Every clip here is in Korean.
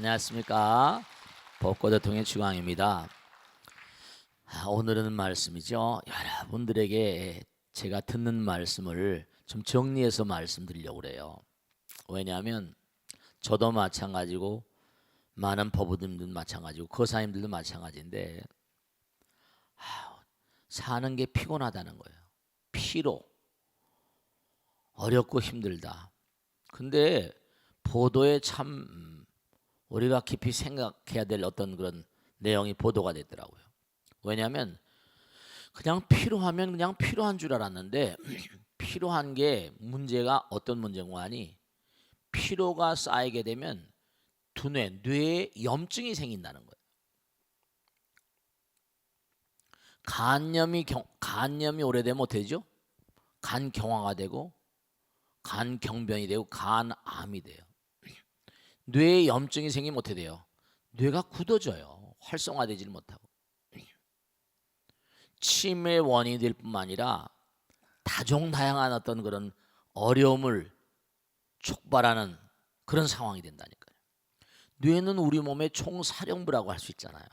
안녕하십니까. 벚꽃의 통의 주광입니다. 오늘은 말씀이죠. 여러분들에게 제가 듣는 말씀을 좀 정리해서 말씀드리려고 그래요. 왜냐하면 저도 마찬가지고 많은 법우님들도 마찬가지고 거사님들도 마찬가지인데 사는 게 피곤하다는 거예요. 피로. 어렵고 힘들다. 근데 보도에 참 우리가 깊이 생각해야 될 어떤 그런 내용이 보도가 됐더라고요. 왜냐하면 그냥 필요하면 그냥 필요한 줄 알았는데 필요한 게 문제가 어떤 문제인가 하니 피로가 쌓이게 되면 뇌에 염증이 생긴다는 거예요. 간염이 오래되면 어떻게 되죠? 간경화가 되고 간경변이 되고 간암이 돼요. 뇌에 염증이 생기면 어떻게 돼요? 뇌가 굳어져요. 활성화되질 못하고. 치매 원인이 될 뿐만 아니라 다종다양한 어떤 그런 어려움을 촉발하는 그런 상황이 된다니까요. 뇌는 우리 몸의 총사령부라고 할 수 있잖아요.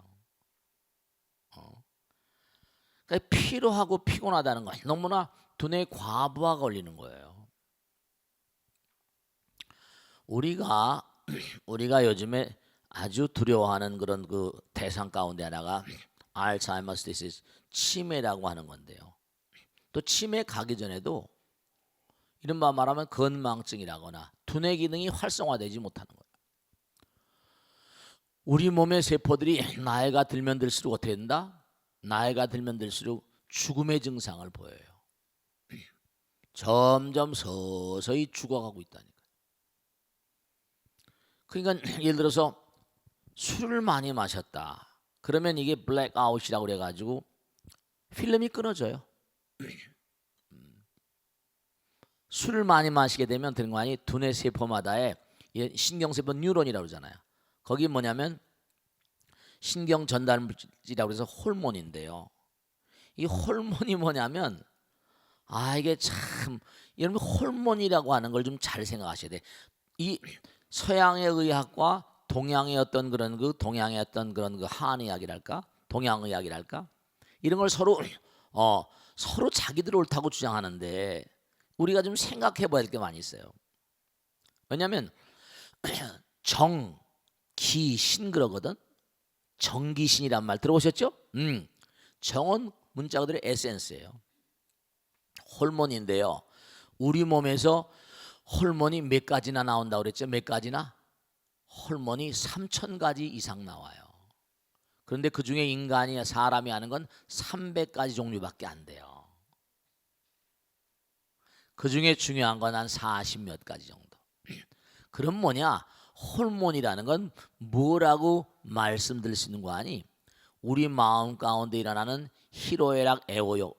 그러니까 피로하고 피곤하다는 건 너무나 두뇌 과부하가 걸리는 거예요. 우리가 요즘에 아주 두려워하는 그런 그 대상 가운데 하나가 알츠하이머스 디시즈, 치매라고 하는 건데요. 또 치매 가기 전에도 이른바 말하면 건망증이라거나 두뇌 기능이 활성화되지 못하는 거예요. 우리 몸의 세포들이 나이가 들면 들수록 어떻게 된다? 나이가 들면 들수록 죽음의 증상을 보여요. 점점 서서히 죽어가고 있다니까요. 그러니까 예를 들어서 술을 많이 마셨다. 그러면 이게 블랙아웃이라고 그래가지고 필름이 끊어져요. 술을 많이 마시게 되면 되는 거 아니 두뇌 세포마다의 신경세포 뉴런이라고 그러잖아요. 거기 뭐냐면 신경 전달 물질이라고 해서 호르몬인데요. 이 호르몬이 뭐냐면 이게 참 여러분 호르몬이라고 하는 걸 좀 잘 생각하셔야 돼. 이 서양의 의학과 동양의 어떤 그런 그 한의학이랄까 동양의학이랄까 이런 걸 서로 자기들 옳다고 주장하는데 우리가 좀 생각해 봐야 될 게 많이 있어요. 왜냐하면 정, 기, 신 그러거든. 정기신이란 말 들어보셨죠? 정은 문자 그대로 에센스예요. 호르몬인데요. 우리 몸에서 호르몬이 몇 가지나 나온다고 그랬죠? 몇 가지나? 호르몬이 3,000가지 이상 나와요. 그런데 그중에 사람이 하는 건 300가지 종류밖에 안 돼요. 그중에 중요한 건 한 40몇 가지 정도. 그럼 뭐냐? 호르몬이라는 건 뭐라고 말씀드릴 수 있는 거 아니? 우리 마음 가운데 일어나는 희로애락 애호요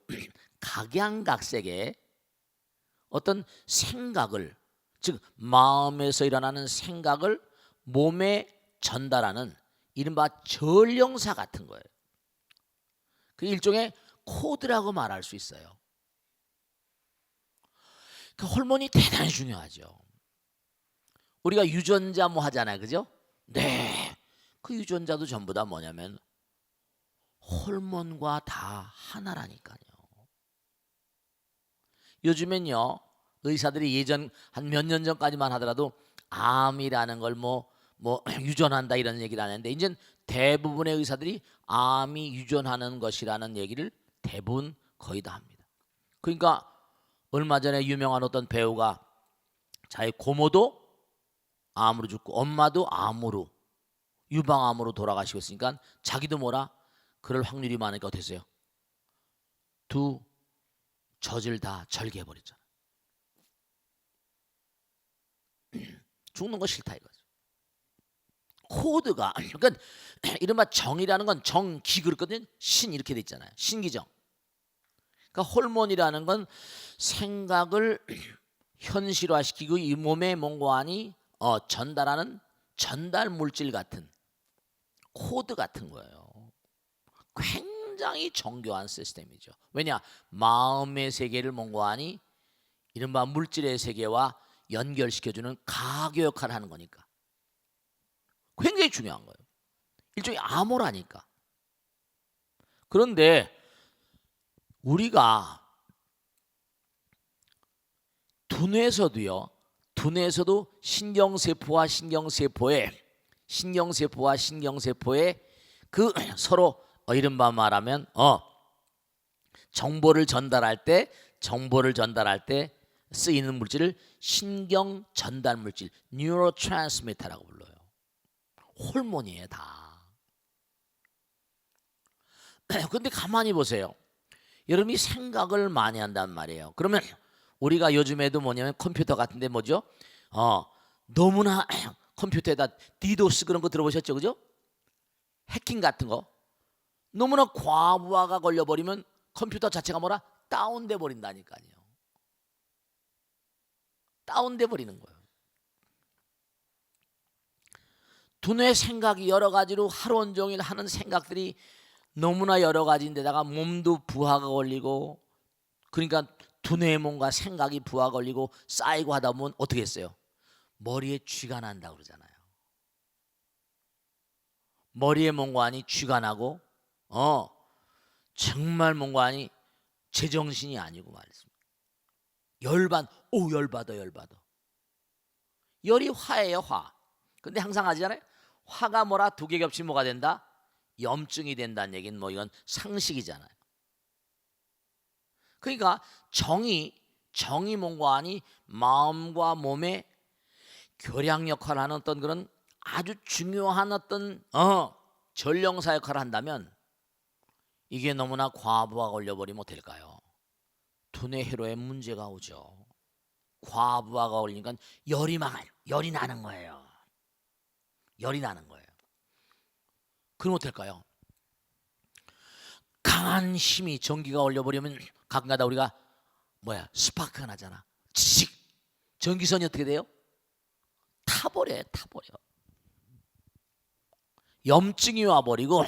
각양각색의 어떤 생각을, 즉 마음에서 일어나는 생각을 몸에 전달하는 이른바 전령사 같은 거예요. 그 일종의 코드라고 말할 수 있어요. 그 호르몬이 대단히 중요하죠. 우리가 유전자 뭐 하잖아요, 그죠? 네, 그 유전자도 전부 다 뭐냐면 호르몬과 다 하나라니까요. 요즘엔요 의사들이 예전 한 몇 년 전까지만 하더라도 암이라는 걸 뭐 유전한다 이런 얘기를 하는데 이제 대부분의 의사들이 암이 유전하는 것이라는 얘기를 대부분 거의 다 합니다. 그러니까 얼마 전에 유명한 어떤 배우가 자기 고모도 암으로 죽고 엄마도 암으로 유방암으로 돌아가시고 있으니까 자기도 뭐라 그럴 확률이 많으니까 어땠어요? 두 젖을 다 절개해버렸잖아. 죽는 거 싫다 이거죠. 코드가 그러니까 이른바 정이라는 건 정기 그렇거든. 신 이렇게 돼 있잖아요. 신기정. 그러니까 호르몬이라는 건 생각을 현실화시키고 이 몸의 몽고안이 전달하는 전달 물질 같은 코드 같은 거예요. 굉장히 정교한 시스템이죠. 왜냐? 마음의 세계를 몽고안이 이른바 물질의 세계와 연결시켜주는 가교 역할을 하는 거니까. 굉장히 중요한 거예요. 일종의 암호라니까. 그런데 우리가 두뇌에서도 신경세포와 신경세포의 그 서로 이른바 말하면 정보를 전달할 때 쓰이는 물질을 신경 전달 물질 뉴로트랜스미터라고 불러요. 호르몬이에요 다. 그런데 가만히 보세요. 여러분이 생각을 많이 한단 말이에요. 그러면 우리가 요즘에도 뭐냐면 컴퓨터 같은데 뭐죠? 너무나 컴퓨터에다 디도스 그런 거 들어보셨죠, 그죠? 해킹 같은 거 너무나 과부하가 걸려버리면 컴퓨터 자체가 뭐라 다운돼 버린다니까요. 다운돼 버리는 거예요. 두뇌 생각이 여러 가지로 하루 온종일 하는 생각들이 너무나 여러 가지인데다가 몸도 부하가 걸리고, 그러니까 두뇌의 몸과 생각이 부하가 걸리고 쌓이고 하다 보면 어떻게 했어요? 머리에 쥐가 난다고 그러잖아요. 머리에 몽관이 쥐가 나고 정말 몽관이 제정신이 아니고 말이죠. 열받아. 열이 화예요, 화. 근데 항상 하잖아요. 화가 뭐라 두 개 겹치면 뭐가 된다? 염증이 된다는 얘기는 뭐 이건 상식이잖아요. 그러니까 정이 몽관이 마음과 몸의 교량 역할을 하는 어떤 그런 아주 중요한 어떤 전령사 역할을 한다면 이게 너무나 과부하 걸려버리면 어떨까요? 두뇌 회로에 문제가 오죠. 과부하가 걸리니까 열이 나는 거예요. 그럼 어떨까요? 강한 힘이 전기가 올려버리면 가끔가다 우리가 스파크가 나잖아. 지식 전기선이 어떻게 돼요? 타버려. 염증이 와버리고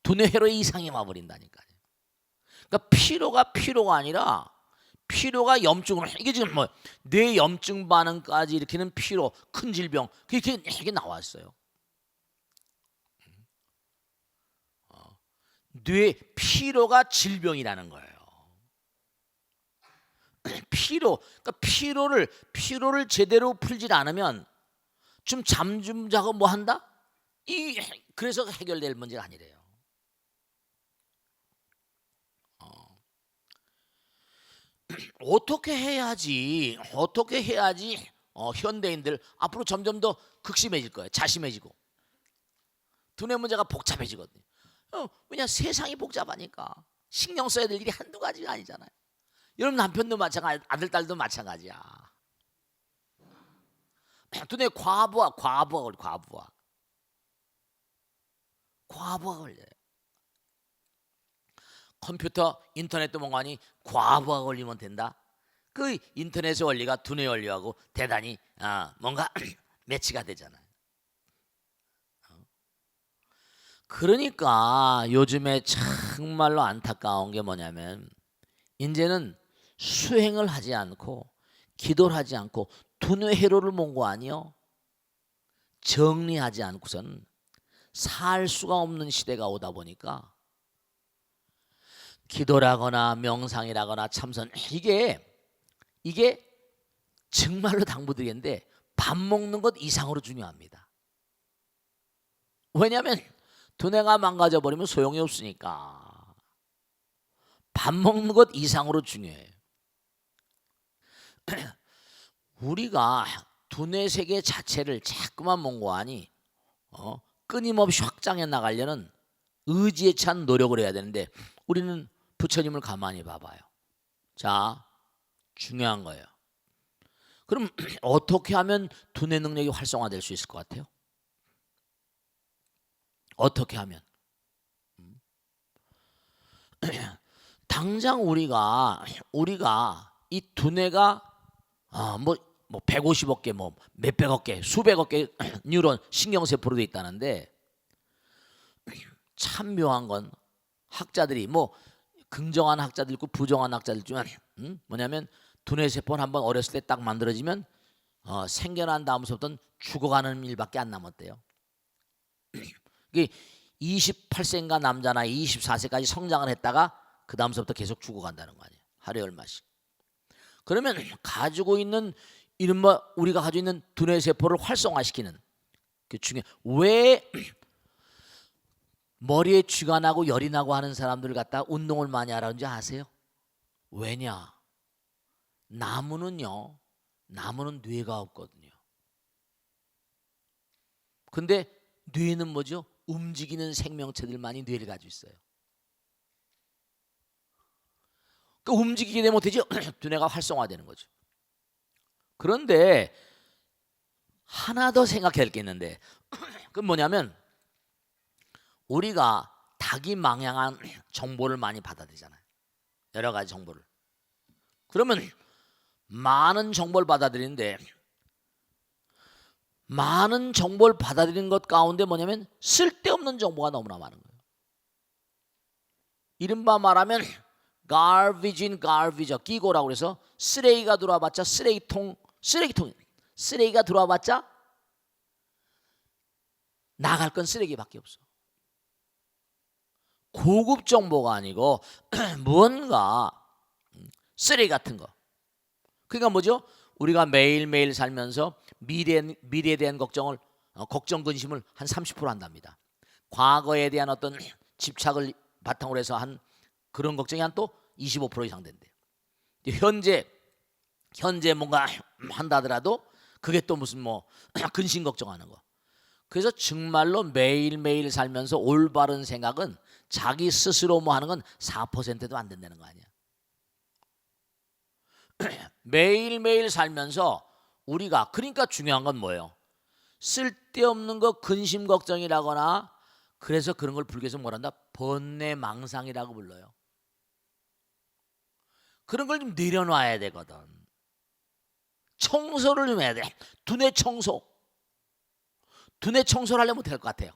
두뇌 회로에 이상이 와버린다니까요. 그러니까 피로가 아니라 피로가 염증으로, 이게 지금 뇌 염증 반응까지 일으키는 피로, 큰 질병, 이게 나왔어요. 뇌 피로가 질병이라는 거예요. 그러니까 피로를 제대로 풀질 않으면 잠 좀 자고 뭐 한다? 그래서 해결될 문제가 아니래요. 어떻게 해야지 현대인들 앞으로 점점 더 극심해질 거예요. 자심해지고 두뇌 문제가 복잡해지거든요. 왜냐, 세상이 복잡하니까 신경 써야 될 일이 한두 가지가 아니잖아요. 여러분 남편도 마찬가지, 아들 딸도 마찬가지야. 두뇌 과부하 걸려요. 컴퓨터, 인터넷도 몽관이 과부하 걸리면 된다. 그 인터넷의 원리가 두뇌 원리하고 대단히 뭔가 매치가 되잖아요. 그러니까 요즘에 정말로 안타까운 게 뭐냐면 이제는 수행을 하지 않고 기도를 하지 않고 두뇌 회로를 몽관이요 정리하지 않고선 살 수가 없는 시대가 오다 보니까 기도라거나 명상이라거나 참선, 이게 정말로 당부드리는데 밥 먹는 것 이상으로 중요합니다. 왜냐하면 두뇌가 망가져 버리면 소용이 없으니까 밥 먹는 것 이상으로 중요해요. 우리가 두뇌 세계 자체를 자꾸만 몽고하니 끊임없이 확장해 나가려는 의지에 찬 노력을 해야 되는데 우리는 부처님을 가만히 봐봐요. 자, 중요한 거예요. 그럼 어떻게 하면 두뇌 능력이 활성화될 수 있을 것 같아요? 어떻게 하면? 당장 우리가 이 두뇌가 뭐 150억 개, 몇백억 개, 수백억 개 뉴런 신경세포로 되어 있다는데 참 묘한 건 학자들이 긍정한 학자들 있고 부정한 학자들 있지만 뭐냐면 두뇌 세포는 한번 어렸을 때 딱 만들어지면 생겨난 다음부터는 죽어가는 일밖에 안 남았대요. 28세인가 남자나 24세까지 성장을 했다가 그 다음서부터 계속 죽어간다는 거 아니에요. 하루에 얼마씩. 그러면 가지고 있는 이른바 우리가 가지고 있는 두뇌 세포를 활성화시키는 그 중에 왜 머리에 쥐가 나고 열이 나고 하는 사람들을 갖다 운동을 많이 하라는지 아세요? 왜냐? 나무는 뇌가 없거든요. 근데 뇌는 뭐죠? 움직이는 생명체들만이 뇌를 가지고 있어요. 그 움직이게 되면 어떻게죠? 두뇌가 활성화되는 거죠. 그런데 하나 더 생각해야 할 게 있는데 그건 뭐냐면 우리가 닭이 망향한 정보를 많이 받아들이잖아요. 여러 가지 정보를. 그러면 많은 정보를 받아들이는데 많은 정보를 받아들이는 것 가운데 뭐냐면 쓸데없는 정보가 너무나 많은 거예요. 이른바 말하면 garbage in garbage, 끼고라고 그래서 쓰레기가 들어와봤자 쓰레기가 들어와봤자 나갈 건 쓰레기밖에 없어. 고급 정보가 아니고 뭔가 쓰레기 같은 거. 그러니까 뭐죠? 우리가 매일매일 살면서 미래에 대한 걱정 근심을 한 30% 한답니다. 과거에 대한 어떤 집착을 바탕으로 해서 한 그런 걱정이 한 또 25% 이상 된대요. 현재 뭔가 한다 하더라도 그게 또 무슨 뭐 근심 걱정하는 거. 그래서 정말로 매일매일 살면서 올바른 생각은 자기 스스로 뭐 하는 건 4%도 안 된다는 거 아니야. 매일매일 살면서 우리가 그러니까 중요한 건 뭐예요? 쓸데없는 거 근심 걱정이라거나 그래서 그런 걸 불교에서 뭐란다? 번뇌망상이라고 불러요. 그런 걸 좀 내려놔야 되거든. 청소를 좀 해야 돼. 두뇌 청소를 하려면 될 것 같아요.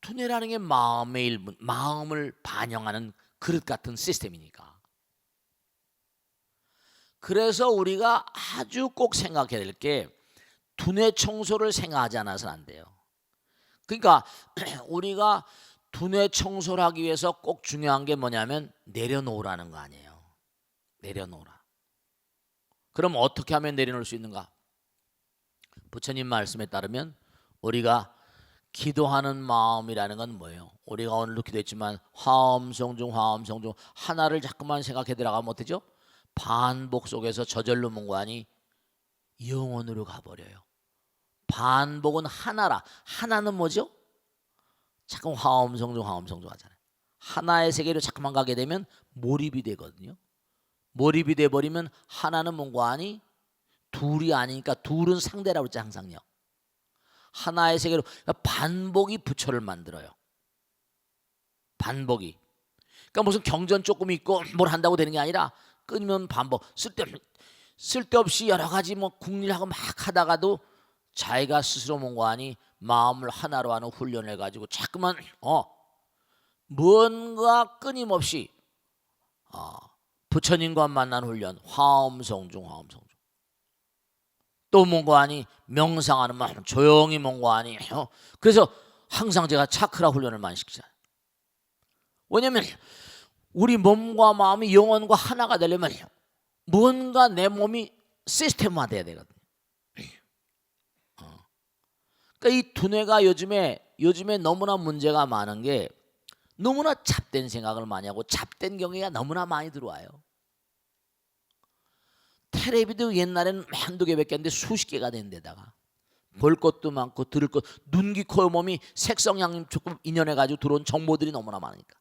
두뇌라는 게 마음을 반영하는 그릇 같은 시스템이니까. 그래서 우리가 아주 꼭 생각해야 될 게 두뇌 청소를 생각하지 않아서는 안 돼요. 그러니까 우리가 두뇌 청소를 하기 위해서 꼭 중요한 게 뭐냐면 내려놓으라는 거 아니에요. 내려놓으라. 그럼 어떻게 하면 내려놓을 수 있는가? 부처님 말씀에 따르면 우리가 기도하는 마음이라는 건 뭐예요? 우리가 오늘도 기도했지만 화엄성중 하나를 자꾸만 생각해 들어가면 어떻죠? 반복 속에서 저절로 뭔가니 영원으로 가버려요. 반복은 하나라. 하나는 뭐죠? 자꾸 화엄성중 하잖아요. 하나의 세계로 자꾸만 가게 되면 몰입이 되거든요. 몰입이 돼버리면 하나는 뭔가니 둘이 아니니까 둘은 상대라고 했죠. 항상요. 하나의 세계로 반복이 부처를 만들어요. 반복이. 그러니까 무슨 경전 조금 있고 뭘 한다고 되는 게 아니라 끊이면 반복. 쓸데없이 여러 가지 뭐 궁리하고 막 하다가도 자기가 스스로 뭔가니 마음을 하나로 하는 훈련을 가지고 자꾸만 뭔가 끊임없이 부처님과 만난 훈련, 화엄성중. 또 뭔가니 명상하는 마음, 조용히 뭔가니. 그래서 항상 제가 차크라 훈련을 많이 시키잖아요. 왜냐하면 우리 몸과 마음이 영혼과 하나가 되려면 뭔가 내 몸이 시스템화돼야 되거든요. 그러니까 이 두뇌가 요즘에 너무나 문제가 많은 게 너무나 잡된 생각을 많이 하고 잡된 경계가 너무나 많이 들어와요. 텔레비도 옛날에는 한두 개밖에 안 돼 수십 개가 된 데다가 볼 것도 많고 들을 것, 눈, 귀, 코, 몸이 색성향 조금 인연해가지고 들어온 정보들이 너무나 많으니까.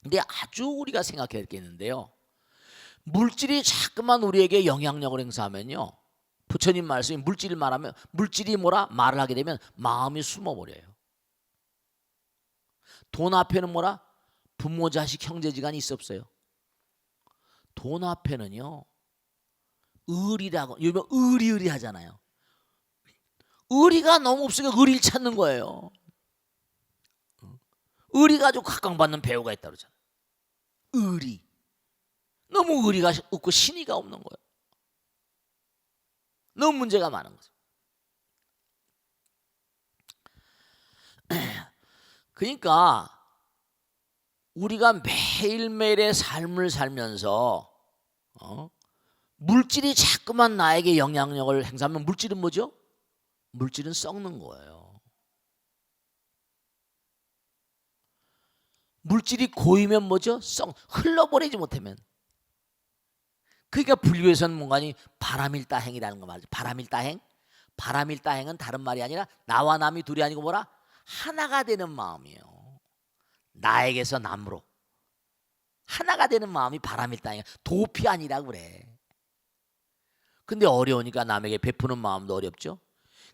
근데 아주 우리가 생각해야 할 게 있는데요. 물질이 자꾸만 우리에게 영향력을 행사하면요. 부처님 말씀이 물질을 말하면 물질이 뭐라 말을 하게 되면 마음이 숨어버려요. 돈 앞에는 뭐라 부모, 자식, 형제지간이 있어 없어요. 돈 앞에는요. 의리라고 요즘 의리 하잖아요. 의리가 너무 없으니까 의리를 찾는 거예요. 의리 가지고 각광받는 배우가 있다 그러잖아요. 의리. 너무 의리가 없고 신의가 없는 거예요. 너무 문제가 많은 거죠. 그러니까 우리가 매일매일의 삶을 살면서 물질이 자꾸만 나에게 영향력을 행사하면 물질은 뭐죠? 물질은 썩는 거예요. 물질이 고이면 뭐죠? 흘러버리지 못하면. 그러니까 불교에서는 뭔가니 바람일다행이라는 거 말이죠. 바람일다행. 바람일다행은 다른 말이 아니라 나와 남이 둘이 아니고 뭐라? 하나가 되는 마음이에요. 나에게서 남으로 하나가 되는 마음이 바람일다행. 도피 아니라 그래. 근데 어려우니까 남에게 베푸는 마음도 어렵죠.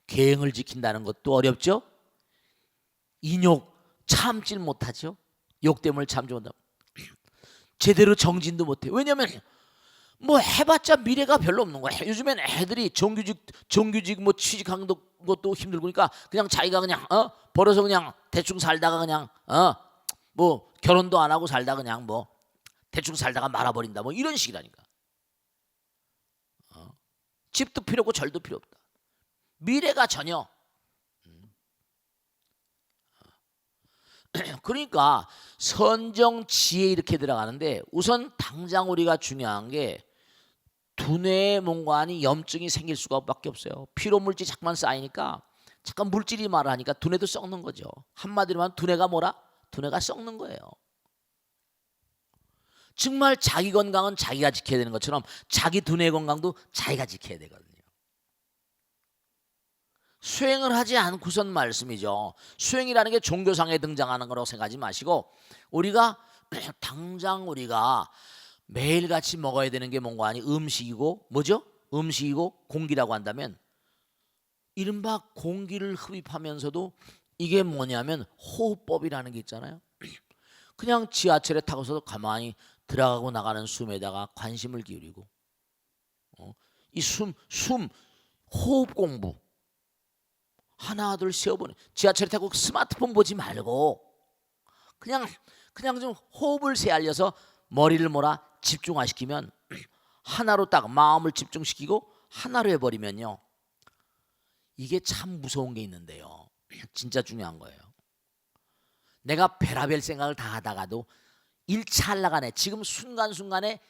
계행을 지킨다는 것도 어렵죠. 인욕 참질 못하죠. 욕됨을 참지 못하고 제대로 정진도 못해. 왜냐하면 뭐 해봤자 미래가 별로 없는 거야. 요즘엔 애들이 정규직 뭐 취직한 것도 힘들고 그러니까 그냥 자기가 그냥 벌어서 그냥 대충 살다가 그냥 뭐 결혼도 안 하고 살다 그냥 뭐 대충 살다가 말아버린다 뭐 이런 식이라니까. 집도 필요 없고 절도 필요 없다. 미래가 전혀. 그러니까 선정지혜 이렇게 들어가는데 우선 당장 우리가 중요한 게 두뇌에 뭔가 아닌 염증이 생길 수밖에 없어요. 피로물질이 자꾸만 쌓이니까 잠깐 물질이 말하니까 두뇌도 썩는 거죠. 한마디로 하면 두뇌가 뭐라? 두뇌가 썩는 거예요. 정말 자기 건강은 자기가 지켜야 되는 것처럼 자기 두뇌 건강도 자기가 지켜야 되거든요. 수행을 하지 않고선 말씀이죠. 수행이라는 게 종교상에 등장하는 거라고 생각하지 마시고 우리가 당장 우리가 매일같이 먹어야 되는 게 뭔가 아니 음식이고 뭐죠? 음식이고 공기라고 한다면 이른바 공기를 흡입하면서도 이게 뭐냐면 호흡법이라는 게 있잖아요. 그냥 지하철에 타고서 가만히 들어가고 나가는 숨에다가 관심을 기울이고 이 숨 호흡 공부 하나 둘 세어보네. 지하철에 타고 스마트폰 보지 말고 그냥 좀 호흡을 세알려서 머리를 뭐라 집중화시키면 하나로 딱 마음을 집중시키고 하나로 해버리면요. 이게 참 무서운 게 있는데요. 진짜 중요한 거예요. 내가 별의별 생각을 다 하다가도 일찰나간에 지금 순간순간에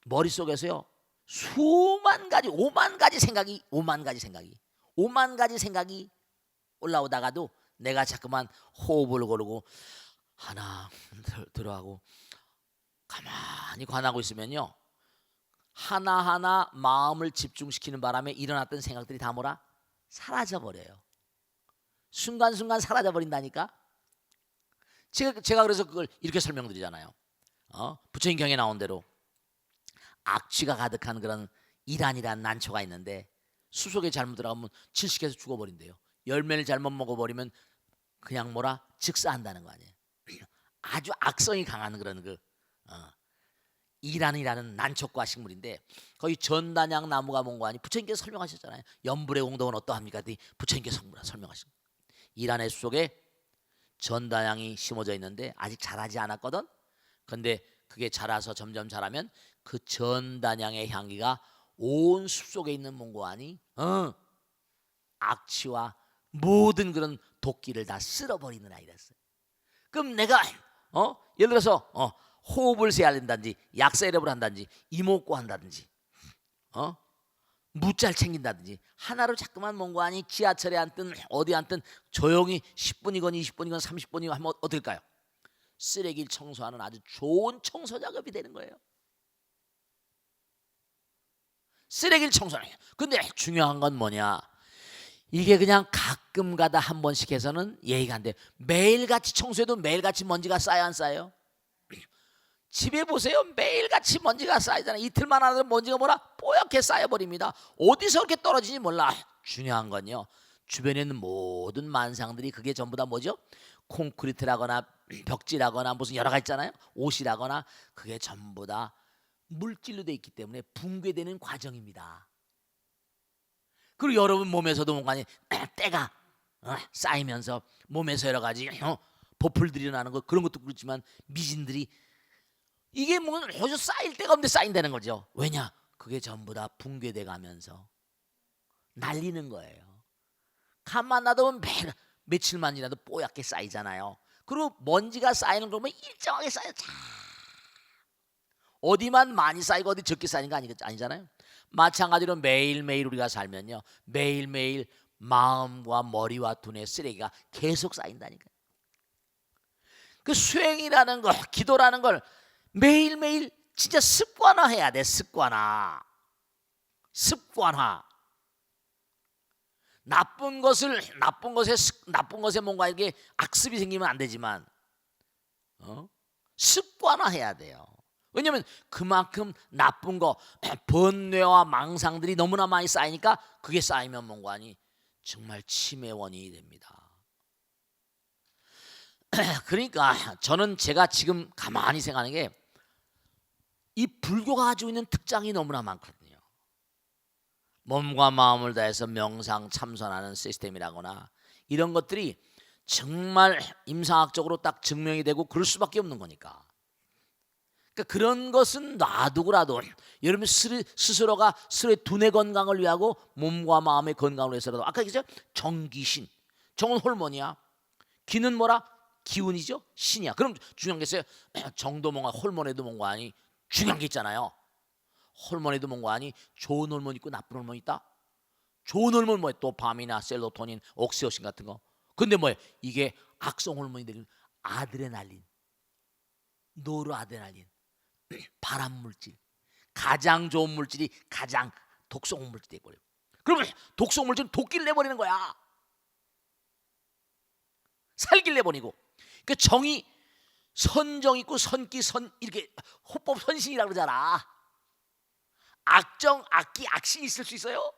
머릿속에서요. 수만 가지 5만 가지 생각이 올라오다가도 내가 자꾸만 호흡을 고르고 하나 들어가고 가만히 관하고 있으면요. 하나하나 마음을 집중시키는 바람에 일어났던 생각들이 다 뭐라? 사라져버려요. 순간순간 사라져버린다니까. 제가 그래서 그걸 이렇게 설명드리잖아요. 부처님 경에 나온 대로 악취가 가득한 그런 이란이란 난초가 있는데 숲속에 잘못 들어가면 질식해서 죽어버린대요. 열매를 잘못 먹어버리면 그냥 뭐라 즉사한다는 거 아니에요. 아주 악성이 강한 그런 이란이라는 난초과 식물인데 거기 전단양 나무가 뭔가 아니 부처님께서 설명하셨잖아요. 염불의 공덕은 어떠합니까? 부처님께서 설명하신 이란의 숲속에 전단양이 심어져 있는데 아직 자라지 않았거든. 근데 그게 자라서 점점 자라면 그 전단양의 향기가 온 숲속에 있는 몽고아니 악취와 모든 그런 도끼를 다 쓸어버리는 아이랬어요. 그럼 내가 예를 들어서 호흡을 세야된다든지 약세랩을 한다든지 이목구 한다든지 무잘 챙긴다든지 하나로 자꾸만 몽고아니 지하철에 앉든 어디 앉든 조용히 10분이건 20분이건 30분이건 하면 어떨까요? 쓰레기를 청소하는 아주 좋은 청소 작업이 되는 거예요. 쓰레기를 청소하는 거예요. 근데 중요한 건 뭐냐? 이게 그냥 가끔 가다 한 번씩 해서는 예의가 안 돼. 매일같이 청소해도 매일같이 먼지가 쌓여 안 쌓여요? 집에 보세요. 매일같이 먼지가 쌓이잖아요. 이틀만 하도 먼지가 뭐라 뽀얗게 쌓여버립니다. 어디서 그렇게 떨어지는지 몰라. 중요한 건요. 주변에 있는 모든 만상들이 그게 전부 다 뭐죠? 콘크리트라거나 벽지라거나 무슨 여러 가지 있잖아요. 옷이라거나 그게 전부 다 물질로 돼 있기 때문에 붕괴되는 과정입니다. 그리고 여러분 몸에서도 뭔가 때가 쌓이면서 몸에서 여러 가지 보풀들이 나는 거 그런 것도 그렇지만 미진들이 이게 뭐 어디서 쌓일 데가 없는데 쌓인다는 거죠. 왜냐? 그게 전부 다 붕괴돼 가면서 날리는 거예요. 가만 놔두면 며칠만 지나도 뽀얗게 쌓이잖아요. 그리고 먼지가 쌓이는 거 보면 일정하게 쌓여. 어디만 많이 쌓이고 어디 적게 쌓이는 거 아니잖아요. 마찬가지로 매일매일 우리가 살면요, 매일매일 마음과 머리와 두뇌 쓰레기가 계속 쌓인다니까요. 그 수행이라는 걸, 기도라는 걸 매일매일 진짜 습관화해야 돼. 습관화. 나쁜 것에 뭔가 이게 악습이 생기면 안 되지만 습관화해야 돼요. 왜냐하면 그만큼 나쁜 거, 번뇌와 망상들이 너무나 많이 쌓이니까 그게 쌓이면 뭔가니 정말 치매 원인이 됩니다. 그러니까 저는 제가 지금 가만히 생각하는 게 이 불교가 가지고 있는 특장이 너무나 많거든요. 몸과 마음을 다해서 명상 참선하는 시스템이라거나 이런 것들이 정말 임상학적으로 딱 증명이 되고 그럴 수밖에 없는 거니까. 그러니까 그런 것은 놔두고라도 여러분 스스로가 스스로의 두뇌 건강을 위하고 몸과 마음의 건강을 위해서라도, 아까 얘기했죠? 정기신, 정은 호르몬이야. 기는 뭐라? 기운이죠. 신이야. 그럼 중요한 게 있어요. 정도 뭔가 호르몬에도 뭔가 아니 중요한 게 있잖아요. 호르몬에도 뭔가 아니 좋은 호르몬 있고 나쁜 호르몬 있다. 좋은 호르몬 뭐예요? 도파민이나 셀로토닌, 옥시토신 같은 거. 근데 뭐예요? 이게 악성 호르몬이 되는 아드레날린, 노르아드레날린, 발암 물질, 가장 좋은 물질이 가장 독성 물질이 돼버려요. 그러면 독성 물질은 독기를 내버리는 거야. 살기를 내버리고. 그 정이 선정 있고 선기 이렇게 호법 선신이라고 그러잖아. 악정, 악기, 악신이 있을 수 있어요?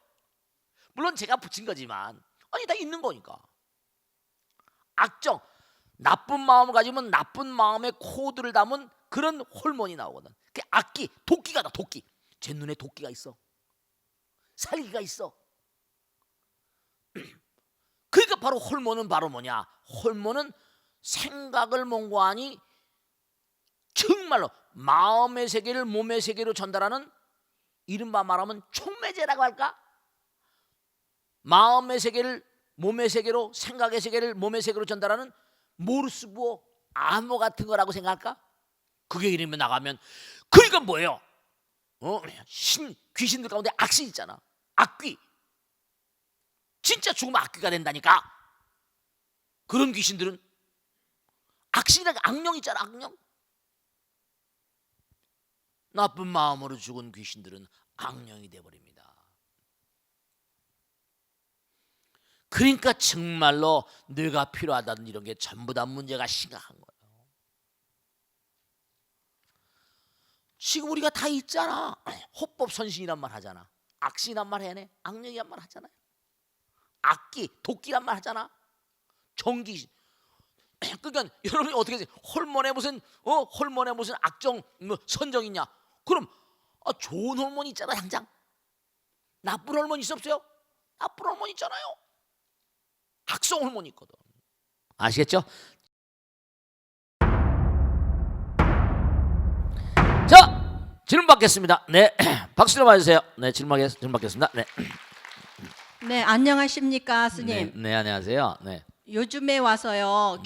물론 제가 붙인 거지만 아니 다 있는 거니까. 악정, 나쁜 마음을 가지면 나쁜 마음의 코드를 담은 그런 호르몬이 나오거든. 그 악기, 도끼가 나. 도끼. 제 눈에 도끼가 있어. 살기가 있어. 그러니까 바로 호르몬은 바로 뭐냐? 호르몬은 생각을 몽고하니 정말로 마음의 세계를 몸의 세계로 전달하는, 이른바 말하면 촉매제라고 할까? 마음의 세계를 몸의 세계로, 생각의 세계를 몸의 세계로 전달하는 모르스부호 암호 같은 거라고 생각할까? 그게 이름이 나가면 그러니까 뭐예요? 귀신들 가운데 악신 있잖아. 악귀. 진짜 죽으면 악귀가 된다니까. 그런 귀신들은 악신이라는 악령 있잖아. 악령. 나쁜 마음으로 죽은 귀신들은 악령이 돼버립니다. 그러니까 정말로 뇌가 필요하다는 이런 게 전부 다 문제가 심각한 거예요. 지금 우리가 다 있잖아. 호법 선신이란 말 하잖아. 악신이란 말 해내. 악령이란 말 하잖아요. 악기, 도끼란 말 하잖아. 정기. 그러니까 여러분이 어떻게 하세요? 호르몬에 무슨 악정 선정 있냐? 그럼 좋은 호르몬 있잖아. 당장 나쁜 호르몬 있어 없어요? 나쁜 호르몬 있잖아요. 악성 호르몬 있거든. 아시겠죠? 자, 질문 받겠습니다. 네, 박수 좀 맞으세요. 네, 질문 받겠습니다. 네. 네, 안녕하십니까, 스님. 네, 네, 안녕하세요. 네. 요즘에 와서요,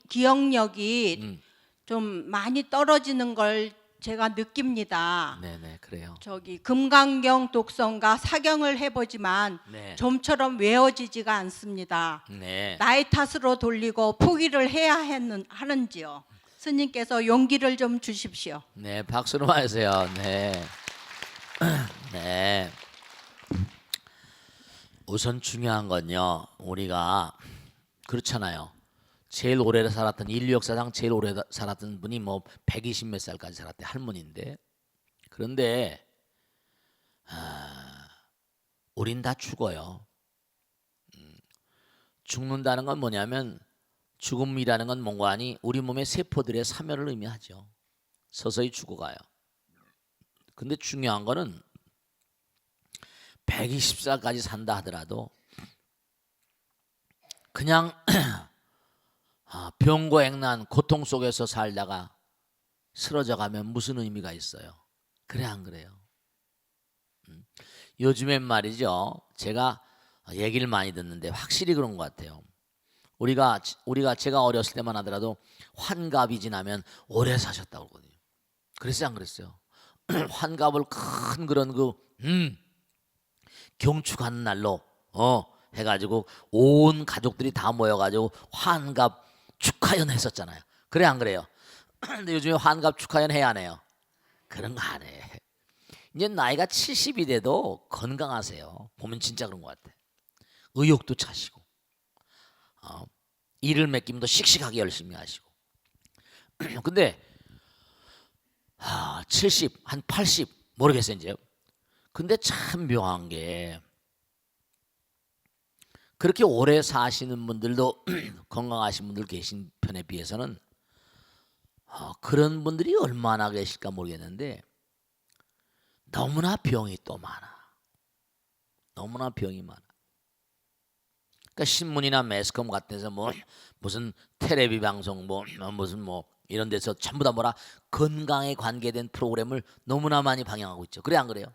기억력이 좀 많이 떨어지는 걸 제가 느낍니다. 네, 네, 그래요. 금강경 독성과 사경을 해보지만 네. 좀처럼 외워지지가 않습니다. 네. 나의 탓으로 돌리고 포기를 해야 하는지요. 스님께서 용기를 좀 주십시오. 네, 박수로 맞으세요. 네. 네. 우선 중요한 건요, 우리가 그렇잖아요. 제일 오래 살았던, 인류 역사상 제일 오래 살았던 분이 뭐 120 몇 살까지 살았대. 할머니인데. 그런데 우린 다 죽어요. 죽는다는 건 뭐냐면, 죽음이라는 건 뭔가 아니 우리 몸의 세포들의 사멸을 의미하죠. 서서히 죽어가요. 근데 중요한 거는 120살까지 산다 하더라도 그냥 병고액난 고통 속에서 살다가 쓰러져 가면 무슨 의미가 있어요? 그래 안 그래요? 요즘엔 말이죠. 제가 얘기를 많이 듣는데 확실히 그런 것 같아요. 우리가 제가 어렸을 때만 하더라도 환갑이 지나면 오래 사셨다고 그러거든요. 그랬어요, 안 그랬어요? 환갑을 큰 그런 경축하는 날로 해가지고 온 가족들이 다 모여가지고 환갑 축하연 했었잖아요. 그래 안 그래요? 근데 요즘에 환갑 축하연 해야 안 해요? 그런 거 안 해. 이제 나이가 70이 돼도 건강하세요. 보면 진짜 그런 것 같아. 의욕도 차시고 일을 맡기면 더 씩씩하게 열심히 하시고. 근데 70, 한 80 모르겠어요 이제. 근데 참 묘한 게 그렇게 오래 사시는 분들도 건강하신 분들 계신 편에 비해서는 그런 분들이 얼마나 계실까 모르겠는데 너무나 병이 또 많아. 너무나 병이 많아. 그러니까 신문이나 매스컴 같은 데서 뭐 무슨 텔레비 방송 무슨 이런 데서 전부 다 뭐라 건강에 관계된 프로그램을 너무나 많이 방영하고 있죠. 그래 안 그래요?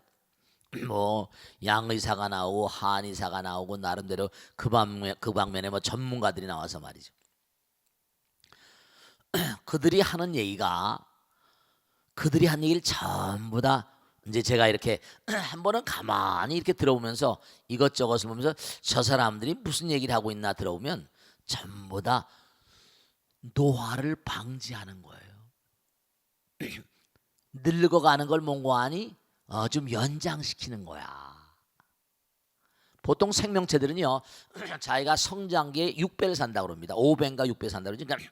뭐 양의사가 나오고 한의사가 나오고 나름대로 그 방면에 뭐 전문가들이 나와서 말이죠. 그들이 하는 얘기가 그들이 한 얘기를 전부 다 이제 제가 이렇게 한 번은 가만히 이렇게 들어보면서 이것저것을 보면서 저 사람들이 무슨 얘기를 하고 있나 들어보면 전부 다 노화를 방지하는 거예요. 늙어가는 걸 몽고하니 좀 연장시키는 거야. 보통 생명체들은요 자기가 성장기에 6배를 산다고 합니다. 5배인가 6배 산다고 그러니까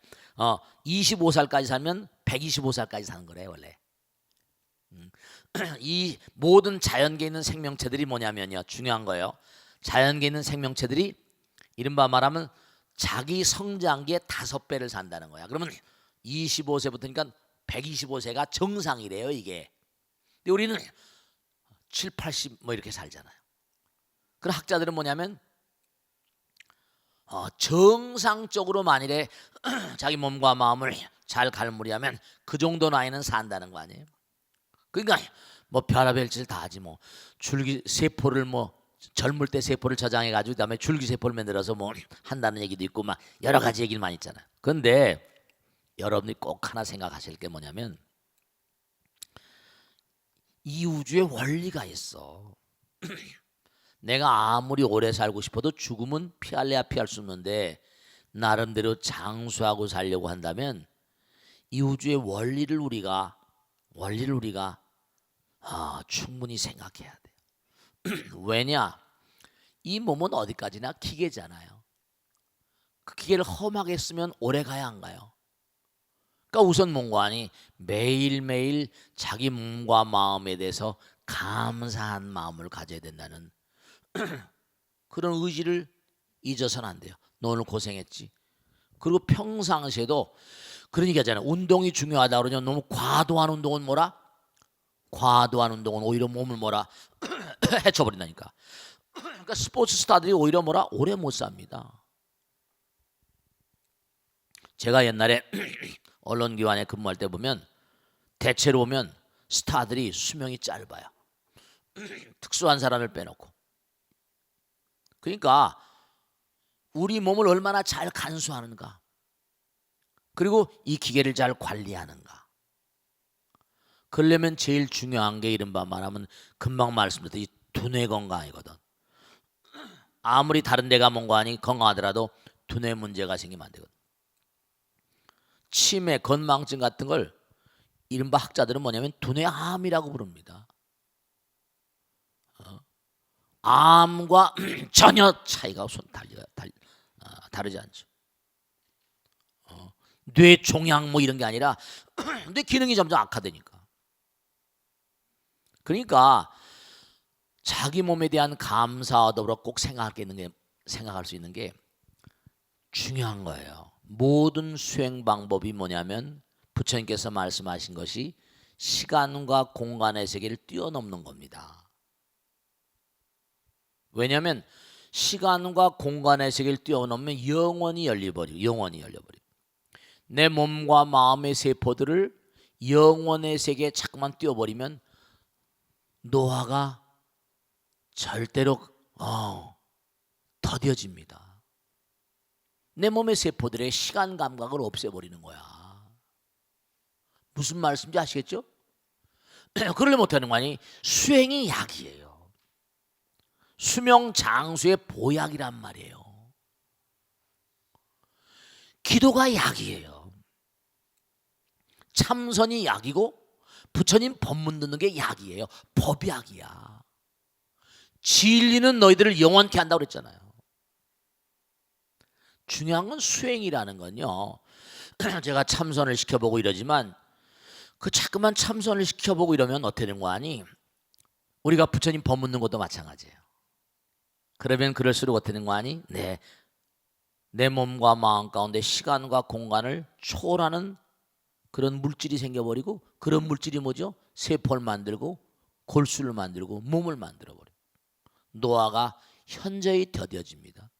25살까지 살면 125살까지 사는 거래요 원래. 이 모든 자연계에 있는 생명체들이 뭐냐면요 중요한 거예요. 자연계에 있는 생명체들이 이른바 말하면 자기 성장기에 5배를 산다는 거야. 그러면 25세부터니까 125세가 정상이래요 이게. 근데 우리는 7, 80 뭐 이렇게 살잖아요. 그런 학자들은 뭐냐면 정상적으로 만일에 자기 몸과 마음을 잘 갈무리하면 그 정도 나이는 산다는 거 아니에요. 그러니까 뭐 별의별 짓을 다 하지 뭐 줄기 세포를 뭐 젊을 때 세포를 저장해 가지고 그다음에 줄기 세포를 만들어서 뭐 한다는 얘기도 있고 막 여러 가지 얘기를 많이 있잖아요. 그런데 여러분이 꼭 하나 생각하실 게 뭐냐면 이 우주에 원리가 있어. 내가 아무리 오래 살고 싶어도 죽음은 피할래야 피할 수 없는데 나름대로 장수하고 살려고 한다면 이 우주의 원리를 우리가 충분히 생각해야 돼요. 왜냐? 이 몸은 어디까지나 기계잖아요. 그 기계를 험하게 쓰면 오래 가야 안 가요. 그러니까 우선 뭔가니 매일매일 자기 몸과 마음에 대해서 감사한 마음을 가져야 된다는 그런 의지를 잊어서는 안 돼요. 너 오늘 고생했지. 그리고 평상시에도 그런 얘기 하잖아요. 운동이 중요하다 그러냐. 너무 과도한 운동은 뭐라? 과도한 운동은 오히려 몸을 뭐라? 해쳐버린다니까. 그러니까 스포츠 스타들이 오히려 뭐라? 오래 못 삽니다. 제가 옛날에 언론기관에 근무할 때 보면 대체로 보면 스타들이 수명이 짧아요. 특수한 사람을 빼놓고. 그러니까 우리 몸을 얼마나 잘 간수하는가. 그리고 이 기계를 잘 관리하는가. 그러려면 제일 중요한 게 이른바 말하면 금방 말씀드렸듯이 두뇌 건강이거든. 아무리 다른 데가 뭔가하니 건강하더라도 두뇌 문제가 생기면 안 되거든. 치매, 건망증 같은 걸 이른바 학자들은 뭐냐면 두뇌암이라고 부릅니다. 암과 전혀 차이가 다르지 않죠. 뇌 종양 뭐 이런 게 아니라 뇌 기능이 점점 악화되니까. 그러니까 자기 몸에 대한 감사와 더불어 꼭 생각할 수 있는 게 중요한 거예요. 모든 수행 방법이 뭐냐면 부처님께서 말씀하신 것이 시간과 공간의 세계를 뛰어넘는 겁니다. 왜냐하면 시간과 공간의 세계를 뛰어넘으면 영원히 열려버리고 내 몸과 마음의 세포들을 영원의 세계에 자꾸만 뛰어버리면 노화가 절대로 더뎌집니다. 내 몸의 세포들의 시간 감각을 없애버리는 거야. 무슨 말씀인지 아시겠죠? 그러려 못하는 거 아니? 수행이 약이에요. 수명 장수의 보약이란 말이에요. 기도가 약이에요. 참선이 약이고 부처님 법문 듣는 게 약이에요. 법약이야. 진리는 너희들을 영원케 한다고 그랬잖아요. 중요한 건 수행이라는 건요. 제가 참선을 시켜보고 이러지만 그 자꾸만 참선을 시켜보고 이러면 어떻게 되는 거 아니? 우리가 부처님 법 묻는 것도 마찬가지예요. 그러면 그럴수록 어떻게 되는 거 아니? 네, 내 몸과 마음 가운데 시간과 공간을 초월하는 그런 물질이 생겨버리고, 그런 물질이 뭐죠? 세포를 만들고 골수를 만들고 몸을 만들어버려요. 노화가 현저히 더뎌집니다.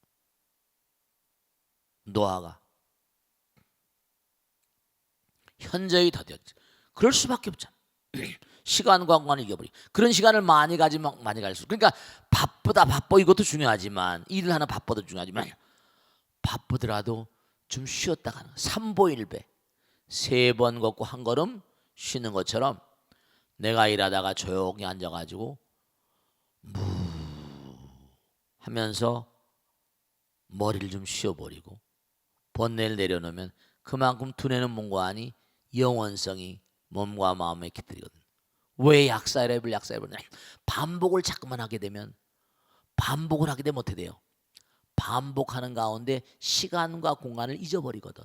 노화가 현저히 더뎌져. 그럴 수밖에 없잖아. 시간과 공간을 이겨버리. 그런 시간을 많이 가지면 많이 갈수록, 그러니까 바쁘다 바빠 이것도 중요하지만, 일을 하나 바빠도 중요하지만, 바쁘더라도 좀 쉬었다 가는 3보1배 3번 걷고 한 걸음 쉬는 것처럼 내가 일하다가 조용히 앉아가지고 하면서 머리를 좀 쉬어버리고 번뇌를 내려놓으면 그만큼 두뇌는 몸과 안이 영원성이 몸과 마음에 깃들이거든. 왜 약사랩을 반복을 자꾸만 하게 되면, 반복을 하게 되면 어떻게 돼요? 반복하는 가운데 시간과 공간을 잊어버리거든.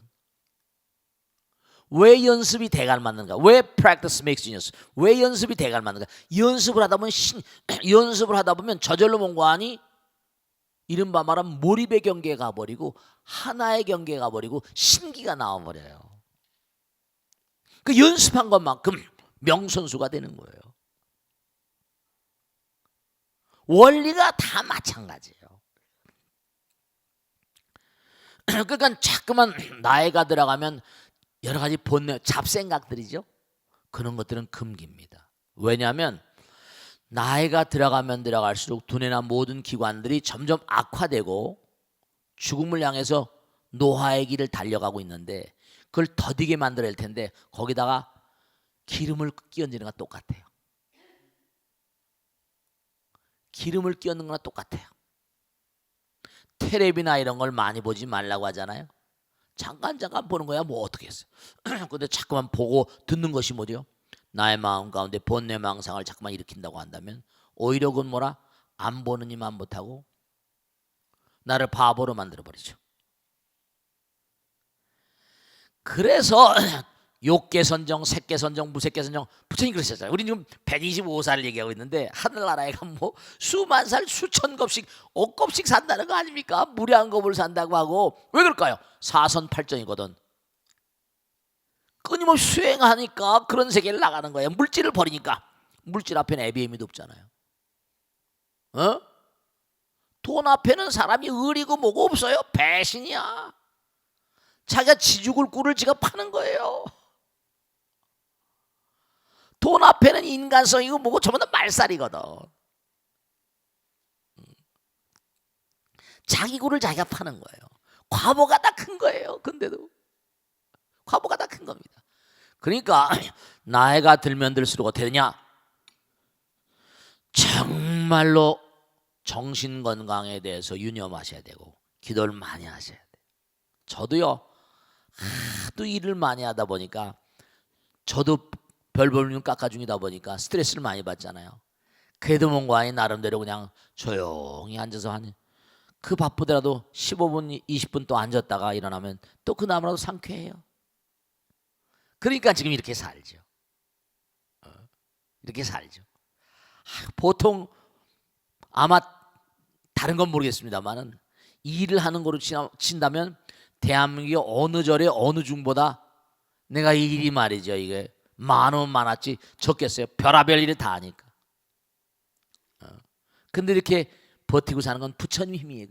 왜 연습이 대가를 맞는가? 왜 practice makes genius? 왜 연습이 대가를 맞는가? 연습을 하다 보면 저절로 몸과 안이 이른바 말하면 몰입의 경계에 가버리고 하나의 경계에 가버리고 신기가 나와버려요. 그 연습한 것만큼 명선수가 되는 거예요. 원리가 다 마찬가지예요. 그러니까 자꾸만 나이가 들어가면 여러 가지 본능, 잡생각들이죠. 그런 것들은 금기입니다. 왜냐하면 나이가 들어가면 들어갈수록 두뇌나 모든 기관들이 점점 악화되고 죽음을 향해서 노화의 길을 달려가고 있는데, 그걸 더디게 만들어야 할 텐데 거기다가 기름을 끼얹는 거랑 똑같아요. 기름을 끼얹는 거랑 똑같아요. 텔레비나 이런 걸 많이 보지 말라고 하잖아요. 잠깐 보는 거야 뭐 어떻게 했어요. 근데 자꾸만 보고 듣는 것이 뭐죠? 나의 마음 가운데 번뇌망상을 자꾸만 일으킨다고 한다면 오히려 그건 뭐라? 안 보는 이만 못하고 나를 바보로 만들어버리죠. 그래서 욕계선정, 색계선정, 무색계선정, 부처님 그러셨잖아요. 우리 지금 125살 얘기하고 있는데 하늘나라에가 뭐 수만 살, 수천 겁씩, 억겁씩 산다는 거 아닙니까? 무량한 겁을 산다고 하고. 왜 그럴까요? 사선팔정이거든. 끊임없이 수행하니까 그런 세계를 나가는 거예요. 물질을 버리니까. 물질 앞에는 애비애미도 없잖아요. 돈 앞에는 사람이 의리고 뭐고 없어요. 배신이야. 자기가 지죽을 꿀을 지가 파는 거예요. 돈 앞에는 인간성이고 뭐고 전부 다 말살이거든. 자기 꿀을 자기가 파는 거예요. 과보가 다 큰 거예요. 근데도 과보가 다 큰 겁니다. 그러니까 나이가 들면 들수록 어떻게 되냐? 정말로 정신건강에 대해서 유념하셔야 되고 기도를 많이 하셔야 돼요. 저도요, 하도 일을 많이 하다 보니까, 저도 별볼륨 깎아중이다 보니까 스트레스를 많이 받잖아요. 그래도 뭔가 아니 나름대로 그냥 조용히 앉아서 하는, 그 바쁘더라도 15분 20분 또 앉았다가 일어나면 또 그 나무라도 상쾌해요. 그러니까 지금 이렇게 살죠. 이렇게 살죠. 보통 아마 다른 건 모르겠습니다만은 일을 하는 거로 친다면 대한민국의 어느 절에 어느 중보다 내가 이 일이 말이죠, 이게 많으면 많았지 적겠어요. 별하별 일을 다 하니까. 근데 이렇게 버티고 사는 건 부처님 힘이에요.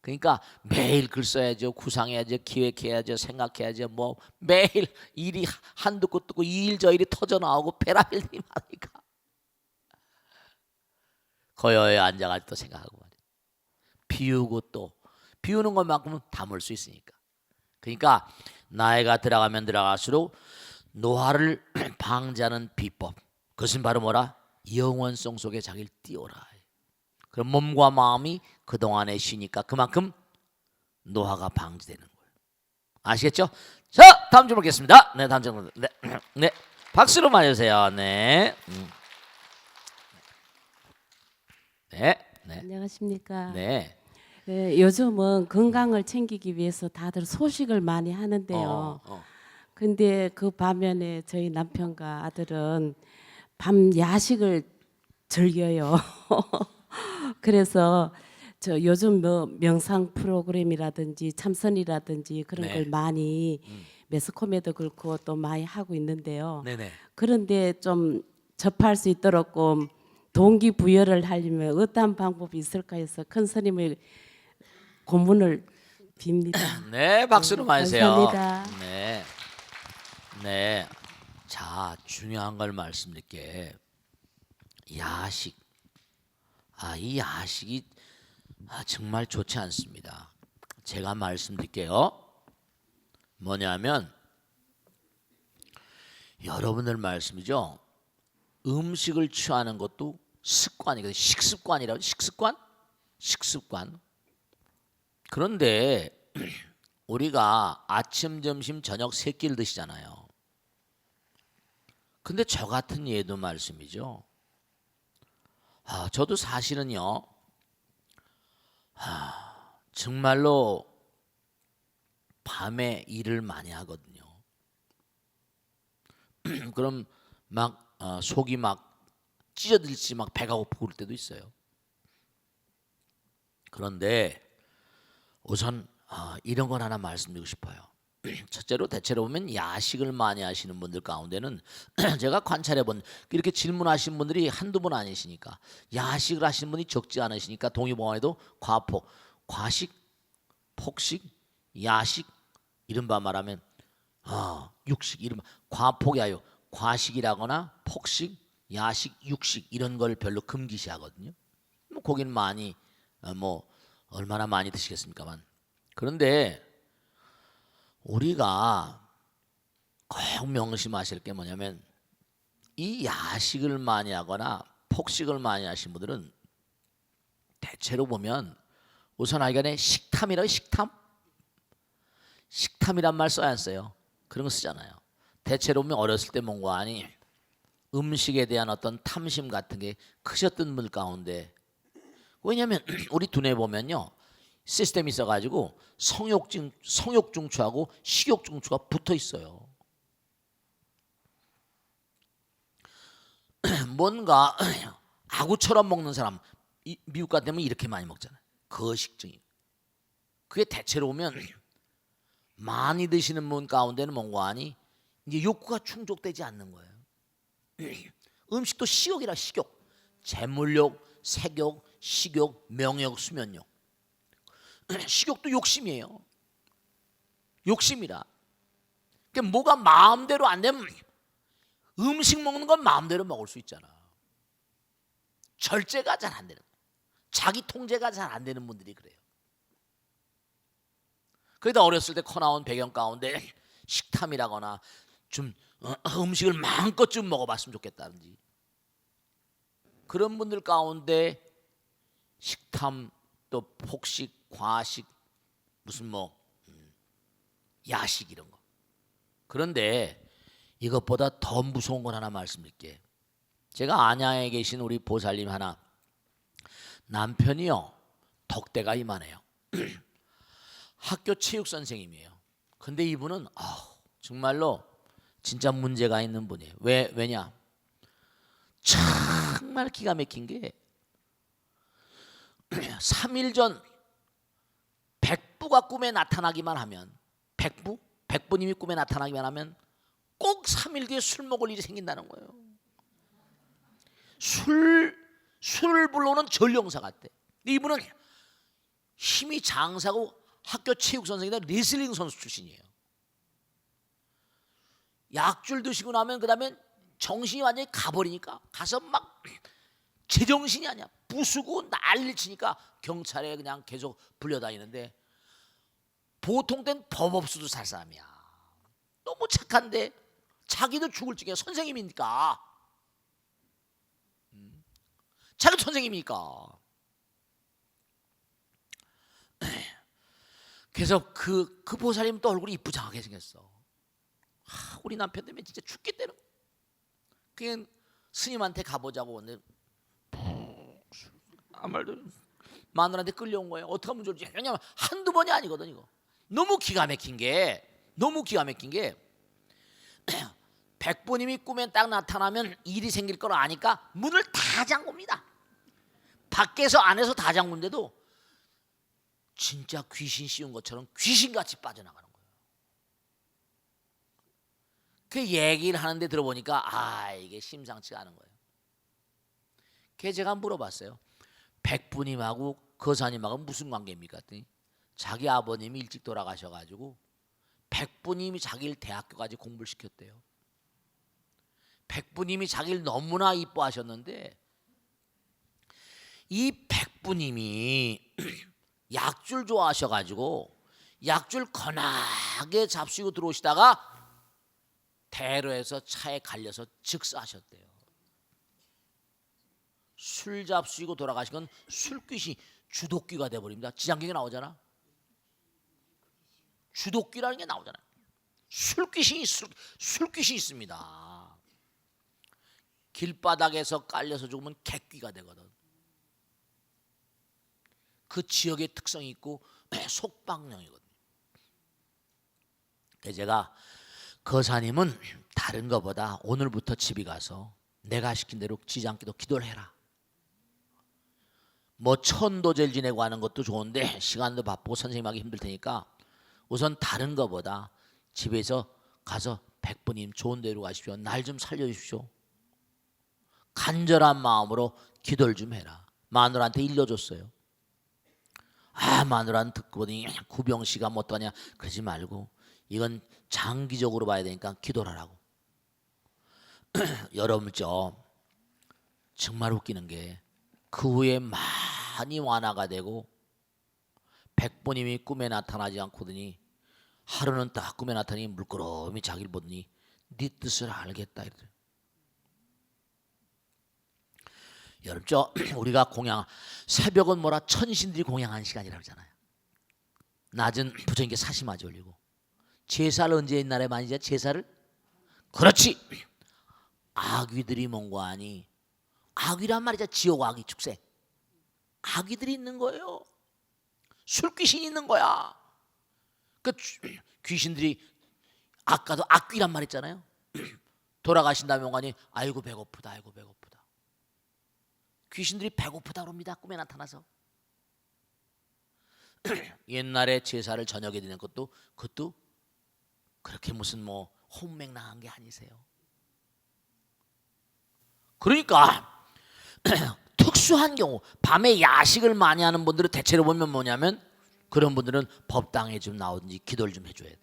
그러니까 매일 글 써야죠, 구상해야죠, 기획해야죠, 생각해야죠. 뭐 매일 일이 한두 곳 뜨고 이 일 저 일이 터져 나오고 별하별 일이 많으니까. 거여에 앉아가지고 또 생각하고 말이야. 비우고 또 비우는 것만큼은 담을 수 있으니까. 그러니까 나이가 들어가면 들어갈수록 노화를 방지하는 비법, 그것은 바로 뭐라? 영원성 속에 자기를 띄워라. 그럼 몸과 마음이 그동안에 쉬니까 그만큼 노화가 방지되는 거예요. 아시겠죠? 자, 다음 질문 보겠습니다. 네, 다음 질문. 네, 네, 박수로 맞으세요. 네, 네, 네, 안녕하십니까. 네. 네, 요즘은 건강을 챙기기 위해서 다들 소식을 많이 하는데요. 어. 근데 그 반면에 저희 남편과 아들은 밤 야식을 즐겨요. 그래서 저 요즘 뭐 명상 프로그램이라든지 참선이라든지 그런 네. 걸 많이 매스컴에도 그렇고 또 많이 하고 있는데요. 네네. 그런데 좀 접할 수 있도록 좀 동기부여를 하려면 어떤 방법이 있을까 해서 큰 스님의 고문을 빕니다. 네, 박수로 맞으세요. 감사합니다. 네, 네. 자, 중요한 걸 말씀드릴게. 야식. 이 야식이 정말 좋지 않습니다. 제가 말씀드릴게요. 뭐냐면 여러분들 말씀이죠. 음식을 취하는 것도 습관이거든요. 식습관이라고. 식습관. 그런데 우리가 아침, 점심, 저녁 세 끼를 드시잖아요. 근데 저 같은 예도 말씀이죠. 저도 사실은요. 정말로 밤에 일을 많이 하거든요. 그럼 막 속이 막 찢어질지 막 배가 고프고 그럴 때도 있어요. 그런데 우선 이런 건 하나 말씀드리고 싶어요. 첫째로 대체로 보면 야식을 많이 하시는 분들 가운데는 제가 관찰해 본 이렇게 질문하신 분들이 한두 분 아니시니까 야식을 하시는 분이 적지 않으시니까 동의보감에도 과폭, 과식, 폭식, 야식 이른바 말하면 육식 이른바 과폭이 아니요 과식이라거나 폭식, 야식, 육식 이런 걸 별로 금기시하거든요. 뭐 고기는 많이 뭐 얼마나 많이 드시겠습니까만 그런데 우리가 꼭 명심하실 게 뭐냐면 이 야식을 많이 하거나 폭식을 많이 하신 분들은 대체로 보면 우선 하여간에 식탐이라고 식탐이란 말 써야 안 써요? 그런 거 쓰잖아요. 대체로 보면 어렸을 때 뭔가 아니 음식에 대한 어떤 탐심 같은 게 크셨던 분 가운데 왜냐하면 우리 두뇌 보면요 시스템이 있어가지고 성욕중추하고 식욕중추가 붙어 있어요. 뭔가 아구처럼 먹는 사람 미국 같은 데면 이렇게 많이 먹잖아요. 거식증이. 그게 대체로 오면 많이 드시는 분 가운데는 뭔가 아니 이제 욕구가 충족되지 않는 거예요. 음식도 식욕이라 식욕. 재물욕, 색욕, 식욕, 명욕, 수면욕. 식욕도 욕심이에요. 욕심이라. 그러니까 뭐가 마음대로 안 되면 음식 먹는 건 마음대로 먹을 수 있잖아. 절제가 잘 안 되는 거야. 자기 통제가 잘 안 되는 분들이 그래요. 그러다 어렸을 때 커나온 배경 가운데 식탐이라거나 좀 음식을 마음껏 좀 먹어봤으면 좋겠다든지 그런 분들 가운데 식탐 또 폭식, 과식 무슨 뭐 야식 이런 거. 그런데 이것보다 더 무서운 건 하나 말씀드릴게. 제가 안양에 계신 우리 보살님 하나 남편이요 덕대가 이만해요. 학교 체육 선생님이에요. 근데 이분은 정말로 진짜 문제가 있는 분이에요. 왜냐? 정말 기가 막힌 게 3일 전 백부가 꿈에 나타나기만 하면 백부님이 꿈에 나타나기만 하면 꼭 3일 뒤에 술 먹을 일이 생긴다는 거예요. 술을 불러오는 전령사 같대. 이분은 힘이 장사고 학교 체육 선생이다 레슬링 선수 출신이에요. 약줄 드시고 나면 그다음에 정신이 완전히 가버리니까 가서 막 제정신이 아니야. 부수고 난리 치니까 경찰에 그냥 계속 불려다니는데 보통 땐 법 없어도 살 사람이야. 너무 착한데 자기도 죽을 지경에 선생님이니까. 자기 선생님이니까. 그래서 그 보살님 또 얼굴이 이쁘장하게 생겼어. 우리 남편 때문에 진짜 죽겠다는. 그냥 스님한테 가보자고 근데 아무 말도 마누라한테 끌려온 거예요. 어떻게 하면 좋을지. 왜냐면 한두 번이 아니거든 이거. 너무 기가 막힌 게 백부님이 꿈에 딱 나타나면 일이 생길 걸 아니까 문을 다 잠굽니다. 밖에서 안에서 다 잠근데도 진짜 귀신 씌운 것처럼 귀신같이 빠져나가는 거예요. 그 얘기를 하는데 들어보니까 이게 심상치가 않은 거예요. 그래서 제가 물어봤어요. 백부님하고 거사님하고 무슨 관계입니까? 했더니 자기 아버님이 일찍 돌아가셔가지고 백부님이 자기를 대학교까지 공부를 시켰대요. 백부님이 자기를 너무나 이뻐하셨는데 이 백부님이 약줄 좋아하셔가지고 약줄 거나게 잡수고 들어오시다가 대로에서 차에 갈려서 즉사하셨대요. 술 잡수고 돌아가신 건 술귀신 주독귀가 돼버립니다. 지장경에 나오잖아. 주독귀라는 게 나오잖아요. 술귀신이 있습니다. 길바닥에서 깔려서 죽으면 객귀가 되거든. 그 지역의 특성이 있고 속박령이거든요. 그래서 제가 거사님은 다른 것보다 오늘부터 집에 가서 내가 시킨 대로 지장기도 기도를 해라. 뭐 천도제를 지내고 하는 것도 좋은데 시간도 바쁘고 선생님하기 힘들 테니까 우선 다른 것보다 집에서 가서 백부님 좋은 데로 가십시오. 날 좀 살려주십시오. 간절한 마음으로 기도를 좀 해라. 마누라한테 일러줬어요. 마누라는 듣고 보니 구병씨가 뭐 어떠냐 그러지 말고 이건 장기적으로 봐야 되니까 기도를 하라고. 여러분 정말 웃기는 게 그 후에 많이 완화가 되고 백부님이 꿈에 나타나지 않거든요. 하루는 딱 꿈에 나타나니 물끄러미 자기를 보더니 네 뜻을 알겠다 이러더래요. 여러분 우리가 새벽은 뭐라 천신들이 공양하는 시간이라고 하잖아요. 낮은 부처님께 사시마지 올리고 제사를 언제 옛날에 많이 자 제사를 그렇지 아귀들이 뭔가 하니 아귀란 말이죠. 지옥 아귀 축생 아귀들이 있는 거예요. 술귀신이 있는 거야. 그 귀신들이 아까도 악귀란 말 했잖아요. 돌아가신 다음에 뭔가니 아이고 배고프다. 귀신들이 배고프다 그럽니다. 꿈에 나타나서. 옛날에 제사를 저녁에 드리는 그것도 그렇게 무슨 뭐 혼맥 나간 게 아니세요. 그러니까 특수한 경우 밤에 야식을 많이 하는 분들은 대체로 보면 뭐냐면 그런 분들은 법당에 좀 나오든지 기도를 좀 해줘야 돼.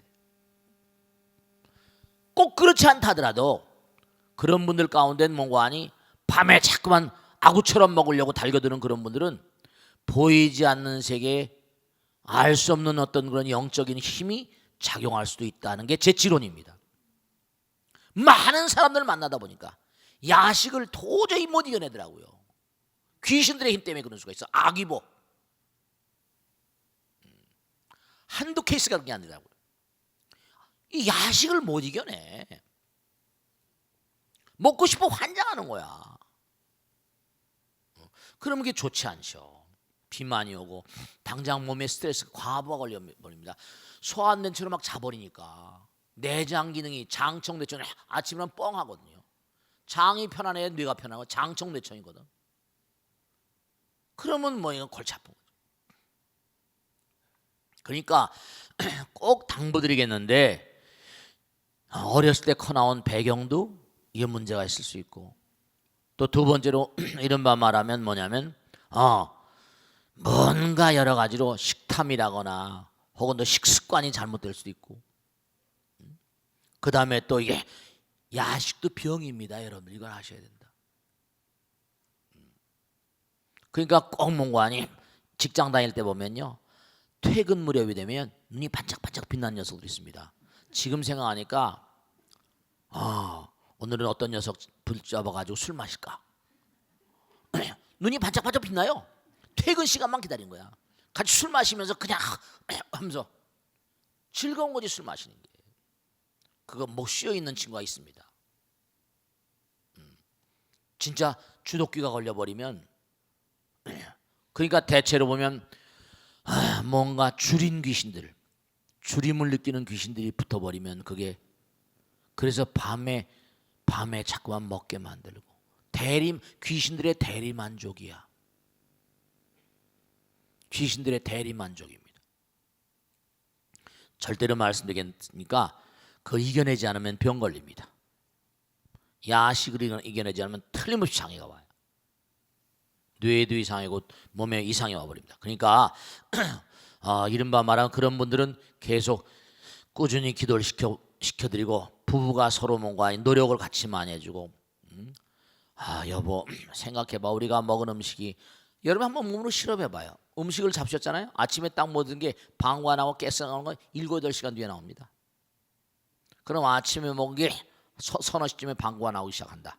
꼭 그렇지 않다 하더라도 그런 분들 가운데는 뭔가 하니 밤에 자꾸만 아구처럼 먹으려고 달겨드는 그런 분들은 보이지 않는 세계에 알 수 없는 어떤 그런 영적인 힘이 작용할 수도 있다는 게 제 지론입니다. 많은 사람들을 만나다 보니까 야식을 도저히 못 이겨내더라고요. 귀신들의 힘 때문에 그런 수가 있어. 아귀복. 한두 케이스가 그게 아니더라고요. 이 야식을 못 이겨내. 먹고 싶어 환장하는 거야. 그러면 그게 좋지 않죠. 비만이 오고 당장 몸에 스트레스가 과부하 걸려버립니다. 소화안된처럼 막 자버리니까 내장 기능이 장청대청 아침이면 뻥하거든요. 장이 편안해야 뇌가 편안하고 장청대청이거든. 그러면 뭐 이건 골치 아픈 거죠. 그러니까 꼭 당부드리겠는데 어렸을 때 커나온 배경도 이게 문제가 있을 수 있고 또 두 번째로 이른바 말하면 뭐냐면 뭔가 여러 가지로 식탐이라거나 혹은 또 식습관이 잘못될 수도 있고 그 다음에 또 이게 야식도 병입니다. 여러분 이걸 아셔야 된다. 그러니까 꼭 몽관이 직장 다닐 때 보면요, 퇴근 무렵이 되면 눈이 반짝반짝 빛나는 녀석들이 있습니다. 지금 생각하니까 오늘은 어떤 녀석 붙잡아가지고 술 마실까? 눈이 반짝반짝 빛나요. 퇴근 시간만 기다린 거야. 같이 술 마시면서 그냥 하면서 즐거운 거지. 술 마시는 게. 그거 목 쉬어 있는 친구가 있습니다. 진짜 주독귀가 걸려버리면, 그러니까 대체로 보면 뭔가 줄인 귀신들, 줄임을 느끼는 귀신들이 붙어버리면 그게, 그래서 밤에 자꾸만 먹게 만들고, 귀신들의 대리만족이야. 귀신들의 대리만족입니다. 절대로 말씀드리겠으니까 그 이겨내지 않으면 병 걸립니다. 야식을 이겨내지 않으면 틀림없이 장애가 와요. 뇌에도 이상이고 몸에 이상이 와버립니다. 그러니까 이른바 말하는 그런 분들은 계속 꾸준히 기도를 시켜드리고, 부부가 서로 뭔가 노력을 같이 많이 해주고, 여보 생각해봐. 우리가 먹은 음식이, 여러분 한번 몸으로 실험해봐요. 음식을 잡수셨잖아요. 아침에 딱 먹은 게 방광하고 가스 나오는 건 7, 8시간 뒤에 나옵니다. 그럼 아침에 먹은 게 서너 시쯤에 방광 나오기 시작한다.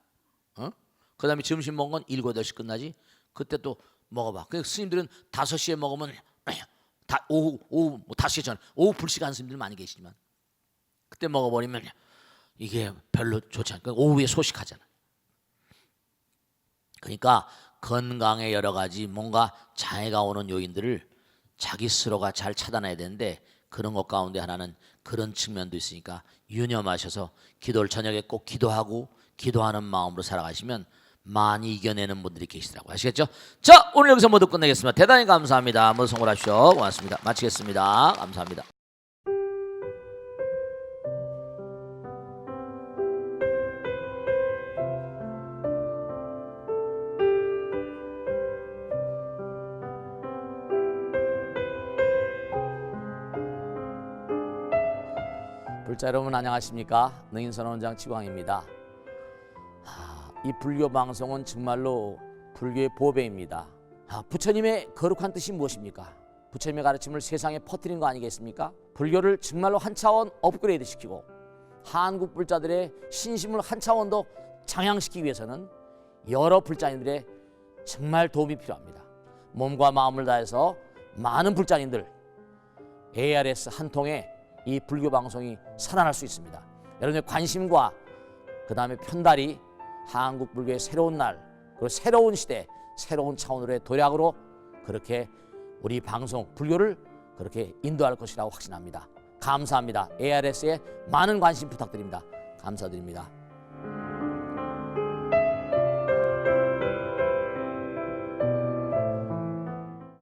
그 다음에 점심 먹은 건 7, 8시 끝나지. 그때 또 먹어봐. 그 스님들은 5시에 먹으면 오후 5시 전, 오후 불식한 스님들 많이 계시지만, 그때 먹어버리면 이게 별로 좋지 않고 오후에 소식하잖아. 그러니까 건강에 여러 가지 뭔가 장애가 오는 요인들을 자기 스스로가 잘 차단해야 되는데, 그런 것 가운데 하나는 그런 측면도 있으니까 유념하셔서 기도를 저녁에 꼭 기도하고 기도하는 마음으로 살아가시면 많이 이겨내는 분들이 계시더라고요. 아시겠죠? 자, 오늘 여기서 모두 끝내겠습니다. 대단히 감사합니다. 모두 성공하십시오. 고맙습니다. 마치겠습니다. 감사합니다. 불자 여러분 안녕하십니까? 능인선원장 지광입니다. 이 불교 방송은 정말로 불교의 보배입니다. 부처님의 거룩한 뜻이 무엇입니까? 부처님의 가르침을 세상에 퍼뜨린 거 아니겠습니까? 불교를 정말로 한 차원 업그레이드 시키고 한국 불자들의 신심을 한 차원 더 장양시키기 위해서는 여러 불자님들의 정말 도움이 필요합니다. 몸과 마음을 다해서 많은 불자님들 ARS 한 통에 이 불교 방송이 살아날 수 있습니다. 여러분의 관심과 그 다음에 편달이 한국 불교의 새로운 날, 그리고 새로운 시대, 새로운 차원으로의 도약으로 그렇게 우리 방송 불교를 그렇게 인도할 것이라고 확신합니다. 감사합니다. ARS에 많은 관심 부탁드립니다. 감사드립니다.